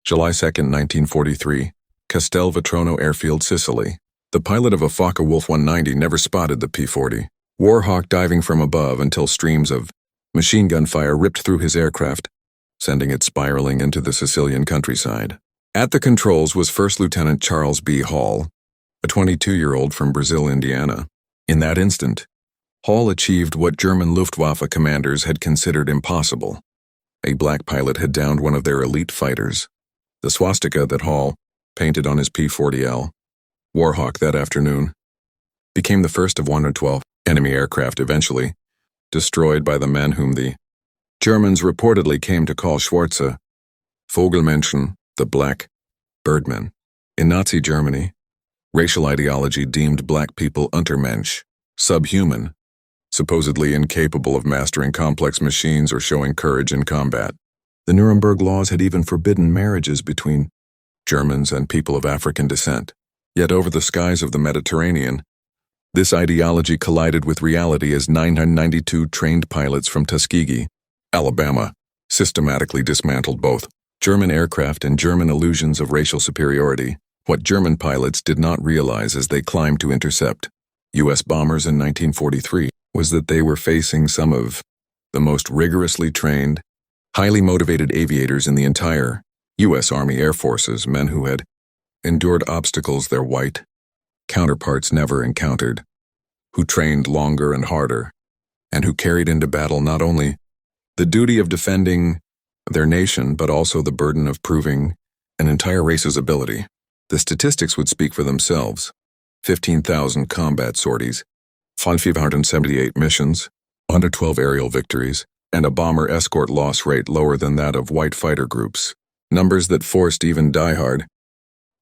July 2, 1943, Castelvetrono Airfield, Sicily. The pilot of a Focke-Wulf 190 never spotted the P-40 Warhawk diving from above until streams of machine gun fire ripped through his aircraft, sending it spiraling into the Sicilian countryside. At the controls was First Lieutenant Charles B. Hall, a 22-year-old from Brazil, Indiana. In that instant, Hall achieved what German Luftwaffe commanders had considered impossible. A black pilot had downed one of their elite fighters. The swastika that Hall painted on his P-40L Warhawk that afternoon became the first of 112 enemy aircraft eventually destroyed by the men whom the Germans reportedly came to call Schwarze Vogelmenschen, the black birdmen. In Nazi Germany, racial ideology deemed black people Untermensch, subhuman, supposedly incapable of mastering complex machines or showing courage in combat. The Nuremberg laws had even forbidden marriages between Germans and people of African descent. Yet over the skies of the Mediterranean, this ideology collided with reality as 992 trained pilots from Tuskegee, Alabama, systematically dismantled both German aircraft and German illusions of racial superiority. What German pilots did not realize as they climbed to intercept U.S. bombers in 1943 was that they were facing some of the most rigorously trained, highly motivated aviators in the entire U.S. Army Air Forces, men who had endured obstacles their white counterparts never encountered, who trained longer and harder, and who carried into battle not only the duty of defending their nation but also the burden of proving an entire race's ability. The statistics would speak for themselves. 15,000 combat sorties, 578 missions, 112 aerial victories, and a bomber escort loss rate lower than that of white fighter groups. Numbers that forced even diehard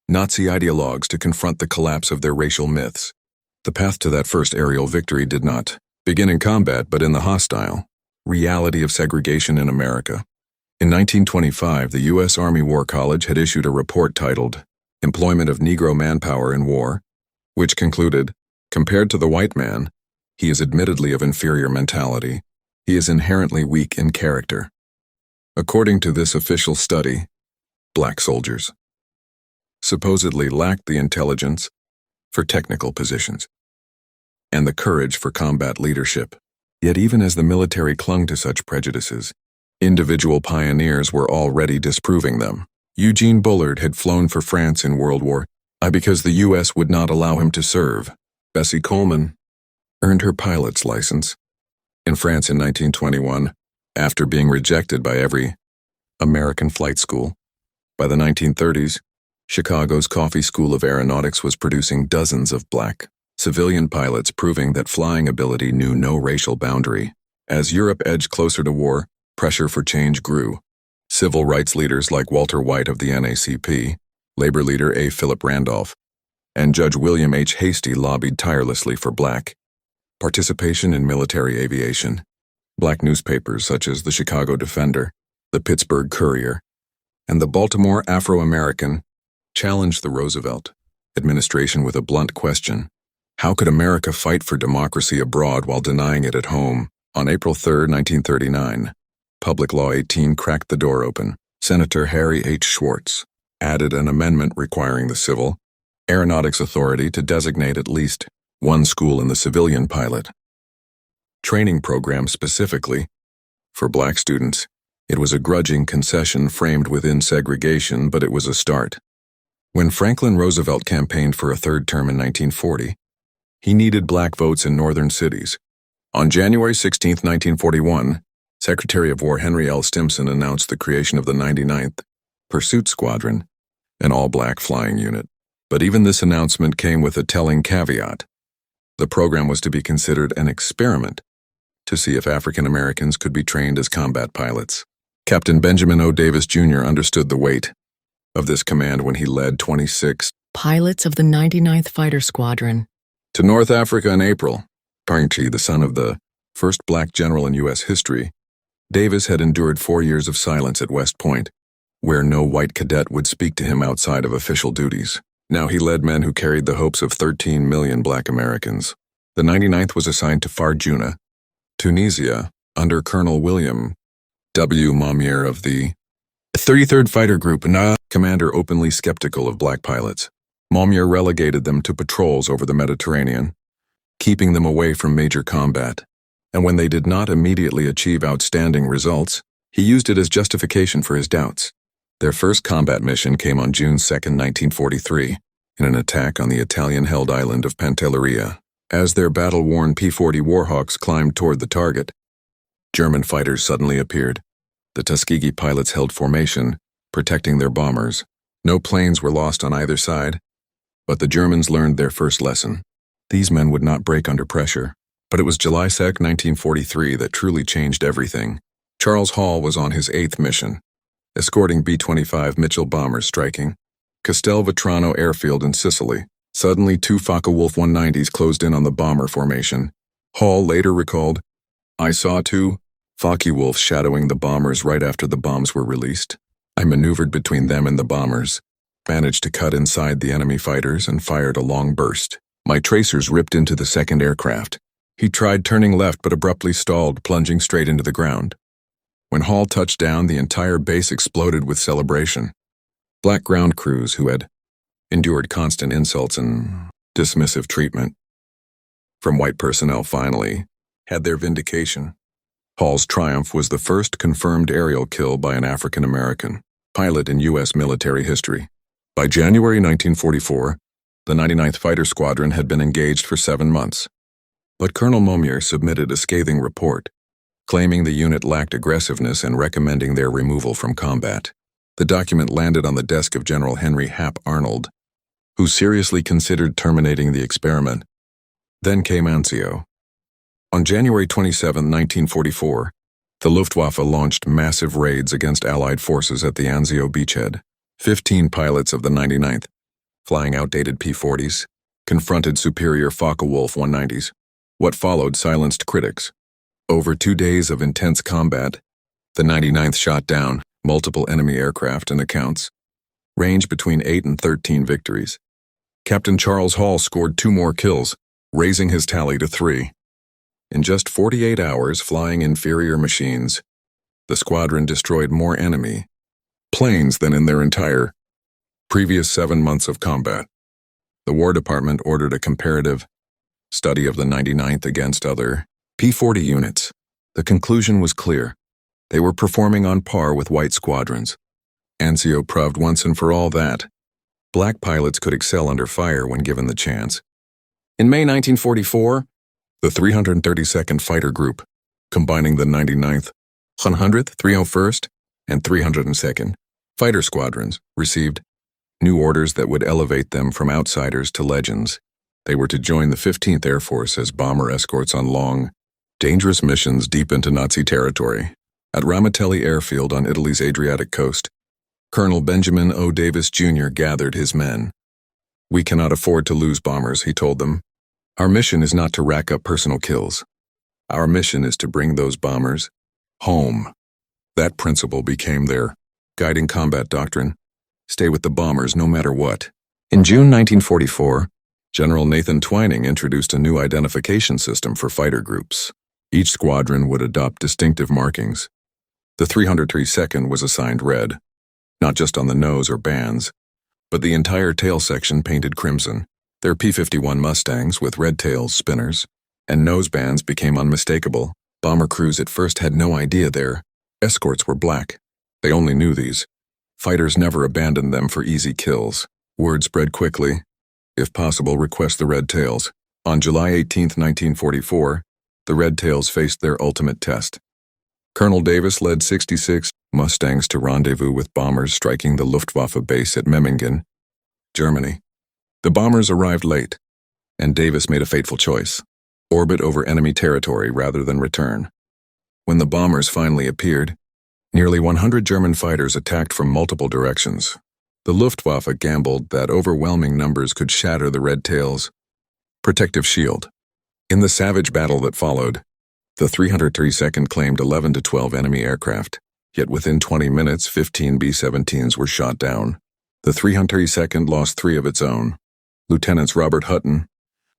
Nazi ideologues to confront the collapse of their racial myths. The path to that first aerial victory did not begin in combat but in the hostile reality of segregation in America. In 1925, the U.S. Army War College had issued a report titled Employment of Negro Manpower in War, which concluded, compared to the white man, he is admittedly of inferior mentality. He is inherently weak in character. According to this official study, black soldiers supposedly lacked the intelligence for technical positions and the courage for combat leadership. Yet even as the military clung to such prejudices, individual pioneers were already disproving them. Eugene Bullard had flown for France in World War I because the U.S. would not allow him to serve. Bessie Coleman earned her pilot's license in France in 1921 after being rejected by every American flight school. By the 1930s, Chicago's Coffey School of Aeronautics was producing dozens of black civilian pilots, proving that flying ability knew no racial boundary. As Europe edged closer to war, pressure for change grew. Civil rights leaders like Walter White of the NAACP, labor leader A. Philip Randolph, and Judge William H. Hastie lobbied tirelessly for black participation in military aviation. Black newspapers such as the Chicago Defender, the Pittsburgh Courier, and the Baltimore Afro-American challenged the Roosevelt administration with a blunt question: how could America fight for democracy abroad while denying it at home? On April 3, 1939, Public Law 18 cracked the door open. Senator Harry H. Schwartz added an amendment requiring the Civil Aeronautics Authority to designate at least one school in the civilian pilot training program specifically for black students. It was a grudging concession framed within segregation, but it was a start. When Franklin Roosevelt campaigned for a third term in 1940, he needed black votes in northern cities. On January 16, 1941, Secretary of War Henry L. Stimson announced the creation of the 99th Pursuit Squadron, an all-black flying unit. But even this announcement came with a telling caveat. The program was to be considered an experiment to see if African Americans could be trained as combat pilots. Captain Benjamin O. Davis, Jr. understood the weight of this command when he led 26 pilots of the 99th Fighter Squadron to North Africa in April. Parnchi, the son of the first black general in U.S. history, Davis had endured 4 years of silence at West Point, where no white cadet would speak to him outside of official duties. Now he led men who carried the hopes of 13 million black Americans. The 99th was assigned to Farjuna, Tunisia, under Colonel William W. Mamier of the 33rd Fighter Group, commander openly skeptical of black pilots. Momyer relegated them to patrols over the Mediterranean, keeping them away from major combat. And when they did not immediately achieve outstanding results, he used it as justification for his doubts. Their first combat mission came on June 2, 1943, in an attack on the Italian-held island of Pantelleria. As their battle-worn P-40 Warhawks climbed toward the target, German fighters suddenly appeared. The Tuskegee pilots held formation, protecting their bombers. No planes were lost on either side, but the Germans learned their first lesson. These men would not break under pressure. But it was July 2, 1943 that truly changed everything. Charles Hall was on his 8th mission, escorting B-25 Mitchell bombers striking Castelvetrano airfield in Sicily. Suddenly, 2 Focke-Wulf 190s closed in on the bomber formation. Hall later recalled, "I saw 2 Focke-Wulfs shadowing the bombers right after the bombs were released. I maneuvered between them and the bombers, managed to cut inside the enemy fighters and fired a long burst. My tracers ripped into the second aircraft. He tried turning left but abruptly stalled, plunging straight into the ground. When Hall touched down, the entire base exploded with celebration. Black ground crews who had endured constant insults and dismissive treatment from white personnel finally had their vindication. Hall's triumph was the first confirmed aerial kill by an African American pilot in U.S. military history. By January 1944, the 99th Fighter Squadron had been engaged for 7 months. But Colonel Momyer submitted a scathing report, claiming the unit lacked aggressiveness and recommending their removal from combat. The document landed on the desk of General Henry Hap Arnold, who seriously considered terminating the experiment. Then came Anzio. On January 27, 1944, the Luftwaffe launched massive raids against Allied forces at the Anzio beachhead. 15 pilots of the 99th, flying outdated P-40s, confronted superior Focke-Wulf 190s. What followed silenced critics. Over 2 days of intense combat, the 99th shot down multiple enemy aircraft and accounts, ranged between 8 and 13 victories. Captain Charles Hall scored 2 more kills, raising his tally to 3. In just 48 hours flying inferior machines, the squadron destroyed more enemy planes than in their entire previous 7 months of combat. The War Department ordered a comparative study of the 99th against other P-40 units. The conclusion was clear. They were performing on par with white squadrons. Anzio proved once and for all that black pilots could excel under fire when given the chance. In May 1944, the 332nd Fighter Group, combining the 99th, 100th, 301st, and 302nd Fighter Squadrons, received new orders that would elevate them from outsiders to legends. They were to join the 15th Air Force as bomber escorts on long, dangerous missions deep into Nazi territory. At Ramatelli Airfield on Italy's Adriatic coast, Colonel Benjamin O. Davis Jr. gathered his men. "We cannot afford to lose bombers," he told them. "Our mission is not to rack up personal kills. Our mission is to bring those bombers home." That principle became their guiding combat doctrine. Stay with the bombers no matter what. In June 1944, General Nathan Twining introduced a new identification system for fighter groups. Each squadron would adopt distinctive markings. The 332nd was assigned red, not just on the nose or bands, but the entire tail section painted crimson. Their P-51 Mustangs with red tails, spinners, and nose bands became unmistakable. Bomber crews at first had no idea their escorts were black. They only knew these. Fighters never abandoned them for easy kills. Word spread quickly. If possible, request the red tails. On July 18, 1944, the red tails faced their ultimate test. Colonel Davis led 66 Mustangs to rendezvous with bombers striking the Luftwaffe base at Memmingen, Germany. The bombers arrived late, and Davis made a fateful choice: orbit over enemy territory rather than return. When the bombers finally appeared, nearly 100 German fighters attacked from multiple directions. The Luftwaffe gambled that overwhelming numbers could shatter the Red Tails' protective shield. In the savage battle that followed, the 332nd claimed 11 to 12 enemy aircraft, yet within 20 minutes 15 B-17s were shot down. The 332nd lost 3 of its own: Lieutenants Robert Hutton,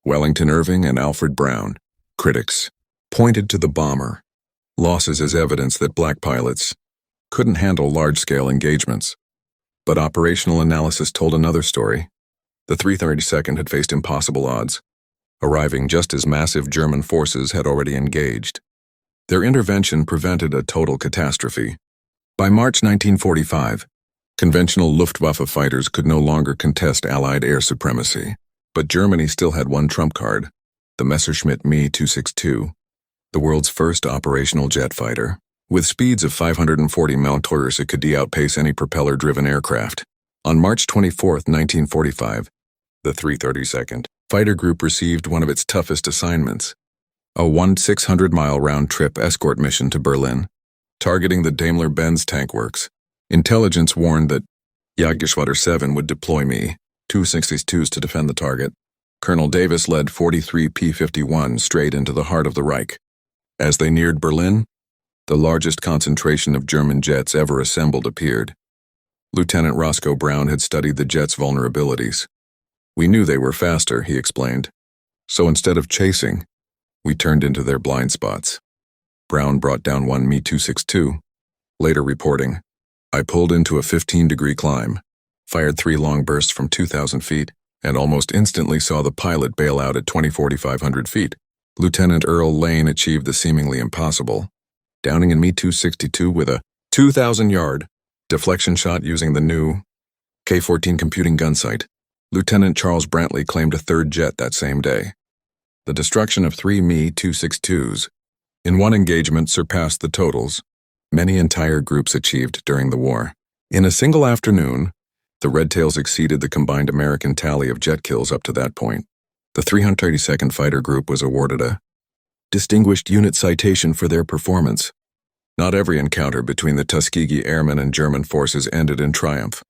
Wellington Irving, and Alfred Brown. Critics pointed to the bomber losses as evidence that black pilots couldn't handle large-scale engagements. But operational analysis told another story. The 332nd had faced impossible odds, arriving just as massive German forces had already engaged. Their intervention prevented a total catastrophe. By March 1945, conventional Luftwaffe fighters could no longer contest Allied air supremacy. But Germany still had one trump card, the Messerschmitt Me-262, the world's first operational jet fighter. With speeds of 540 mph, it could outpace any propeller-driven aircraft. On March 24, 1945, the 332nd Fighter Group received one of its toughest assignments, a 600-mile round-trip escort mission to Berlin, targeting the Daimler-Benz Tank Works. Intelligence warned that Jagdgeschwader 7 would deploy Me-262s to defend the target. Colonel Davis led 43 P-51 straight into the heart of the Reich. As they neared Berlin, the largest concentration of German jets ever assembled appeared. Lieutenant Roscoe Brown had studied the jets' vulnerabilities. "We knew they were faster," he explained. "So instead of chasing, we turned into their blind spots." Brown brought down one Me-262, later reporting, "I pulled into a 15-degree climb, fired 3 long bursts from 2,000 feet, and almost instantly saw the pilot bail out at 4,500 feet. Lieutenant Earl Lane achieved the seemingly impossible, downing a Me-262 with a 2,000-yard deflection shot using the new K-14 computing gun sight. Lieutenant Charles Brantley claimed a third jet that same day. The destruction of 3 Me-262s in one engagement surpassed the totals many entire groups achieved during the war. In a single afternoon, the Red Tails exceeded the combined American tally of jet kills up to that point. The 332nd Fighter Group was awarded a Distinguished Unit Citation for their performance. Not every encounter between the Tuskegee Airmen and German forces ended in triumph.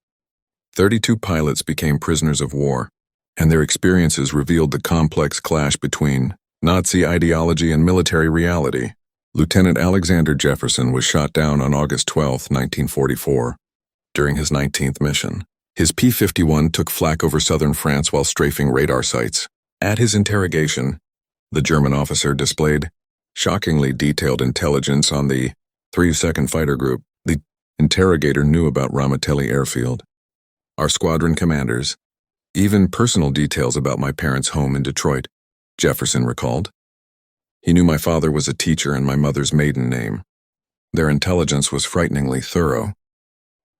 32 pilots became prisoners of war, and their experiences revealed the complex clash between Nazi ideology and military reality. Lieutenant Alexander Jefferson was shot down on August 12, 1944, during his 19th mission. His P-51 took flak over southern France while strafing radar sites. At his interrogation, the German officer displayed shockingly detailed intelligence on the 32nd Fighter Group. The interrogator knew about Ramitelli Airfield, our squadron commanders, even personal details about my parents' home in Detroit, Jefferson recalled. He knew my father was a teacher and my mother's maiden name. Their intelligence was frighteningly thorough.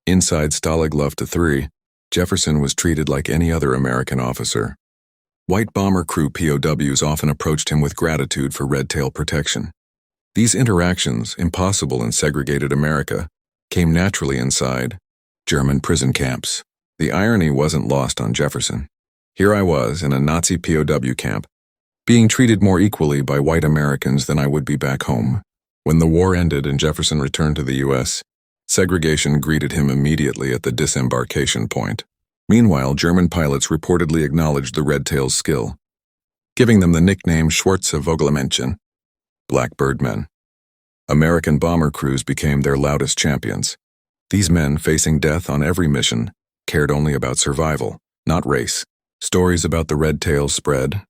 Inside Stalag Luft 3, Jefferson was treated like any other American officer. White bomber crew POWs often approached him with gratitude for red tail protection. These interactions, impossible in segregated America, came naturally inside German prison camps. The irony wasn't lost on Jefferson. Here I was in a Nazi POW camp, being treated more equally by white Americans than I would be back home. When the war ended and Jefferson returned to the U.S., segregation greeted him immediately at the disembarkation point. Meanwhile, German pilots reportedly acknowledged the Red Tails' skill, giving them the nickname Schwarze Vogelmännchen, Blackbird Men. American bomber crews became their loudest champions. These men, facing death on every mission, cared only about survival, not race. Stories about the Red Tails spread,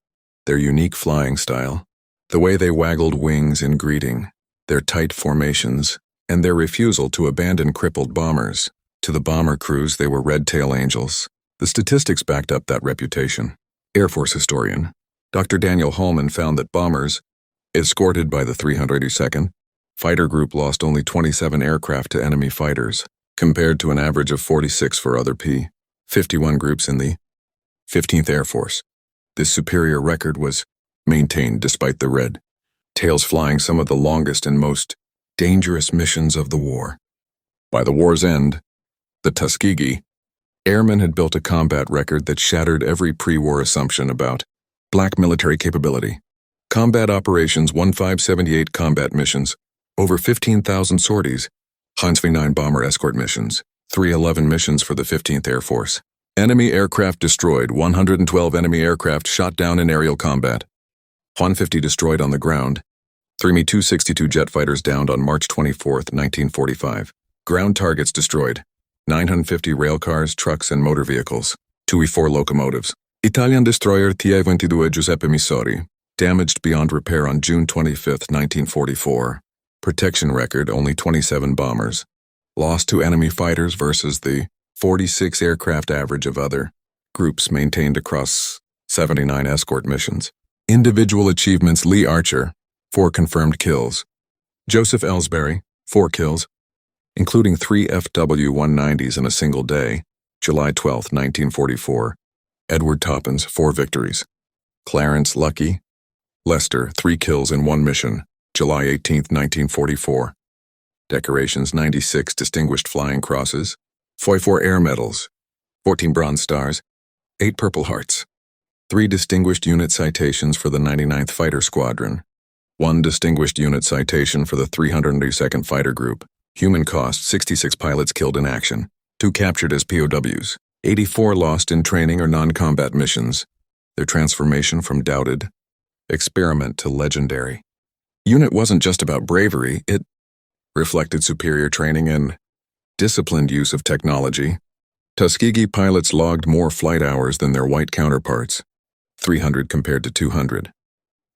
their unique flying style, the way they waggled wings in greeting, their tight formations, and their refusal to abandon crippled bombers. To the bomber crews, they were Red Tail angels. The statistics backed up that reputation. Air Force historian Dr. Daniel Hallman found that bombers, escorted by the 382nd Fighter Group, lost only 27 aircraft to enemy fighters, compared to an average of 46 for other P-51 groups in the 15th Air Force. This superior record was maintained despite the Red Tails flying some of the longest and most dangerous missions of the war. By the war's end, the Tuskegee Airmen had built a combat record that shattered every pre-war assumption about black military capability. Combat operations 1578 combat missions, over 15,000 sorties, Huntsville 9 bomber escort missions, 311 missions for the 15th Air Force. Enemy aircraft destroyed, 112 enemy aircraft shot down in aerial combat. 150 destroyed on the ground. 3 Me-262 jet fighters downed on March 24, 1945. Ground targets destroyed. 950 railcars, trucks, and motor vehicles. 2 E-4 locomotives. Italian destroyer TI-22 Giuseppe Missori, damaged beyond repair on June 25, 1944. Protection record, only 27 bombers. lost to enemy fighters versus the 46 aircraft average of other groups maintained across 79 escort missions. Individual achievements: Lee Archer, 4 confirmed kills. Joseph Ellsbury, 4 kills, including 3 FW-190s in a single day, July 12, 1944. Edward Toppins, 4 victories. Clarence Lucky Lester, 3 kills in 1 mission, July 18, 1944. Decorations: 96 Distinguished Flying Crosses, 44 Air Medals, 14 Bronze Stars, 8 Purple Hearts, 3 Distinguished Unit Citations for the 99th Fighter Squadron, 1 Distinguished Unit Citation for the 302nd Fighter Group. Human cost: 66 pilots killed in action, 2 captured as POWs, 84 lost in training or non-combat missions. Their transformation from doubted experiment to legendary unit wasn't just about bravery, it reflected superior training and disciplined use of technology. Tuskegee pilots logged more flight hours than their white counterparts, 300 compared to 200.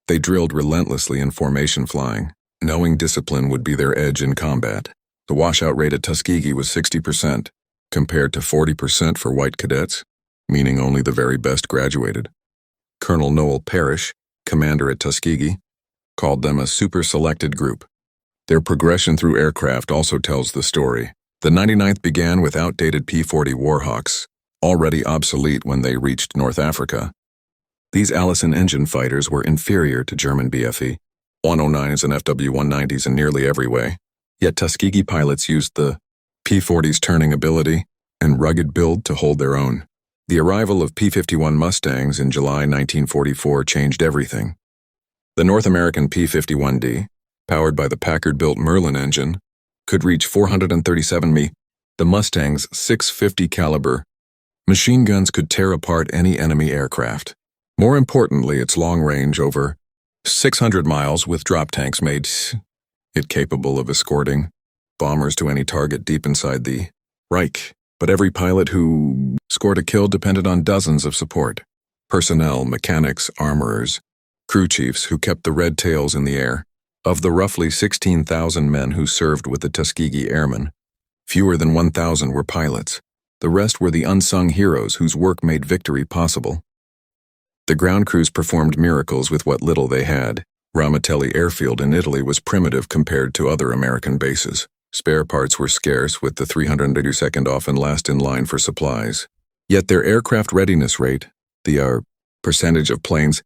They drilled relentlessly in formation flying, knowing discipline would be their edge in combat. The washout rate at Tuskegee was 60%, compared to 40% for white cadets, meaning only the very best graduated. Colonel Noel Parrish, commander at Tuskegee, called them a super-selected group. Their progression through aircraft also tells the story. The 99th began with outdated P-40 Warhawks, already obsolete when they reached North Africa. These Allison engine fighters were inferior to German BFE 109s and FW-190s in nearly every way, yet Tuskegee pilots used the P-40's turning ability and rugged build to hold their own. The arrival of P-51 Mustangs in July 1944 changed everything. The North American P-51D, powered by the Packard-built Merlin engine, could reach 437 mi. The Mustang's 650 caliber machine guns could tear apart any enemy aircraft. More importantly, its long range, over 600 miles with drop tanks, made it capable of escorting bombers to any target deep inside the Reich. But every pilot who scored a kill depended on dozens of support personnel, mechanics, armorers, crew chiefs who kept the red tails in the air. Of the roughly 16,000 men who served with the Tuskegee Airmen, fewer than 1,000 were pilots. The rest were the unsung heroes whose work made victory possible. The ground crews performed miracles with what little they had. Ramatelli Airfield in Italy was primitive compared to other American bases. Spare parts were scarce, with the 382nd often last in line for supplies. Yet their aircraft readiness rate, the percentage of planes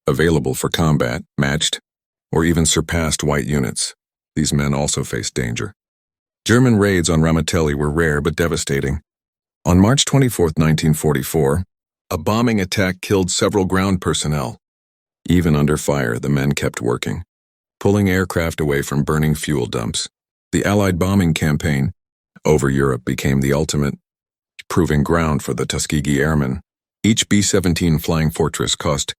available for combat, matched or even surpassed white units. These men also faced danger. German raids on Ramatelli were rare but devastating. On March 24, 1944, a bombing attack killed several ground personnel. Even under fire, the men kept working, pulling aircraft away from burning fuel dumps. The Allied bombing campaign over Europe became the ultimate proving ground for the Tuskegee Airmen. Each B-17 Flying Fortress cost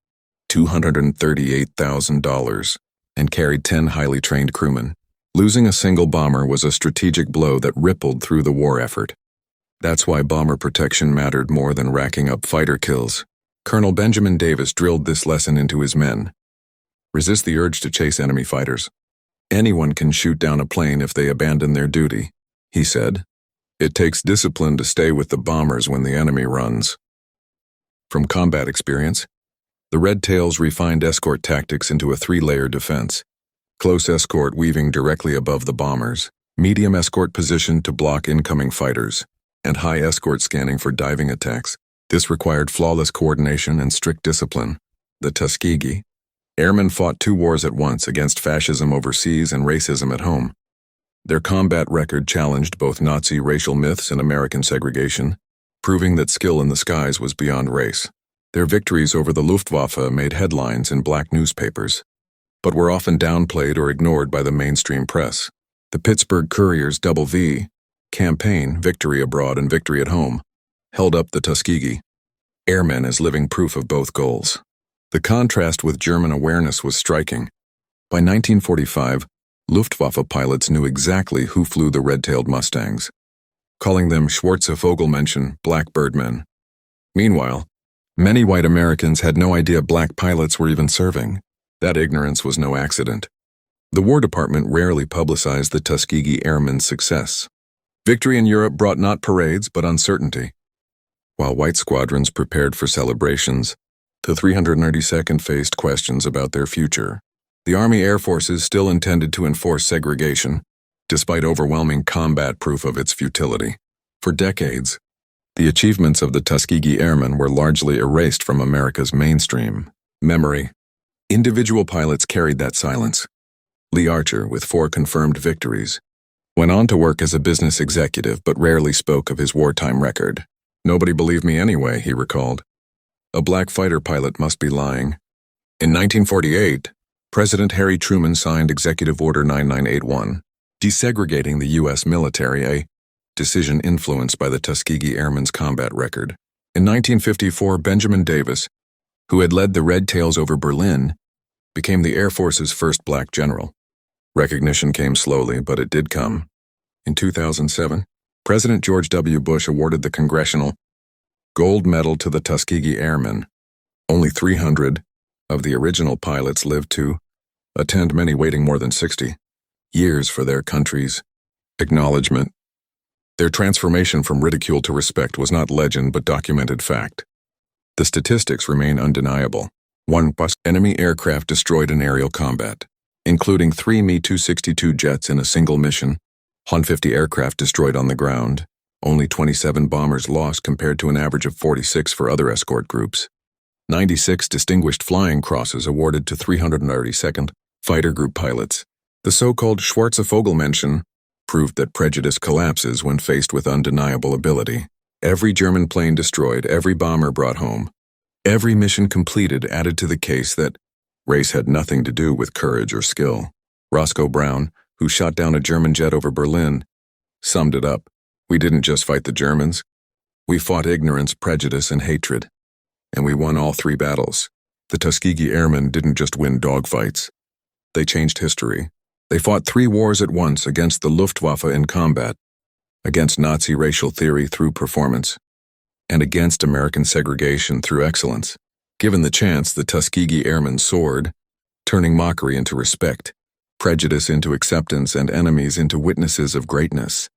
$238,000 and carried 10 highly trained crewmen. Losing a single bomber was a strategic blow that rippled through the war effort. That's why bomber protection mattered more than racking up fighter kills. Colonel Benjamin Davis drilled this lesson into his men. Resist the urge to chase enemy fighters. Anyone can shoot down a plane if they abandon their duty, he said. It takes discipline to stay with the bombers when the enemy runs. From combat experience, the Red Tails refined escort tactics into a 3-layer defense. Close escort weaving directly above the bombers, medium escort positioned to block incoming fighters, and high escort scanning for diving attacks. This required flawless coordination and strict discipline. The Tuskegee Airmen fought 2 wars at once, against fascism overseas and racism at home. Their combat record challenged both Nazi racial myths and American segregation, proving that skill in the skies was beyond race. Their victories over the Luftwaffe made headlines in black newspapers, but were often downplayed or ignored by the mainstream press. The Pittsburgh Courier's Double V campaign, Victory Abroad and Victory at Home, held up the Tuskegee Airmen as living proof of both goals. The contrast with German awareness was striking. By 1945, Luftwaffe pilots knew exactly who flew the red-tailed Mustangs, calling them Schwarze Vogelmenschen, blackbird men. Meanwhile, many white Americans had no idea black pilots were even serving. That ignorance was no accident. The War Department rarely publicized the Tuskegee Airmen's success. Victory in Europe brought not parades, but uncertainty. While white squadrons prepared for celebrations, the 392nd faced questions about their future. The Army Air Forces still intended to enforce segregation, despite overwhelming combat proof of its futility. For decades, the achievements of the Tuskegee Airmen were largely erased from America's mainstream memory. Individual pilots carried that silence. Lee Archer, with 4 confirmed victories, went on to work as a business executive but rarely spoke of his wartime record. "Nobody believed me anyway," he recalled. "A black fighter pilot must be lying." In 1948, President Harry Truman signed Executive Order 9981, desegregating the U.S. military, a decision influenced by the Tuskegee Airmen's combat record. In 1954, Benjamin Davis, who had led the Red Tails over Berlin, became the Air Force's first black general. Recognition came slowly, but it did come. In 2007, President George W. Bush awarded the Congressional Gold Medal to the Tuskegee Airmen. Only 300 of the original pilots lived to attend, many waiting more than 60 years for their country's acknowledgement. Their transformation from ridicule to respect was not legend but documented fact. The statistics remain undeniable. 1 enemy aircraft destroyed in aerial combat, including 3 Me-262 jets in a single mission. 150 aircraft destroyed on the ground. Only 27 bombers lost compared to an average of 46 for other escort groups. 96 Distinguished Flying Crosses awarded to 332nd Fighter Group pilots. The so-called Schwarze mention proved that prejudice collapses when faced with undeniable ability. Every German plane destroyed, every bomber brought home, every mission completed added to the case that race had nothing to do with courage or skill. Roscoe Brown, who shot down a German jet over Berlin, summed it up. "We didn't just fight the Germans. We fought ignorance, prejudice, and hatred. And we won all 3 battles. The Tuskegee Airmen didn't just win dogfights. They changed history. They fought 3 wars at once against the Luftwaffe in combat, against Nazi racial theory through performance, and against American segregation through excellence. Given the chance, the Tuskegee Airmen soared, turning mockery into respect, prejudice into acceptance, and enemies into witnesses of greatness."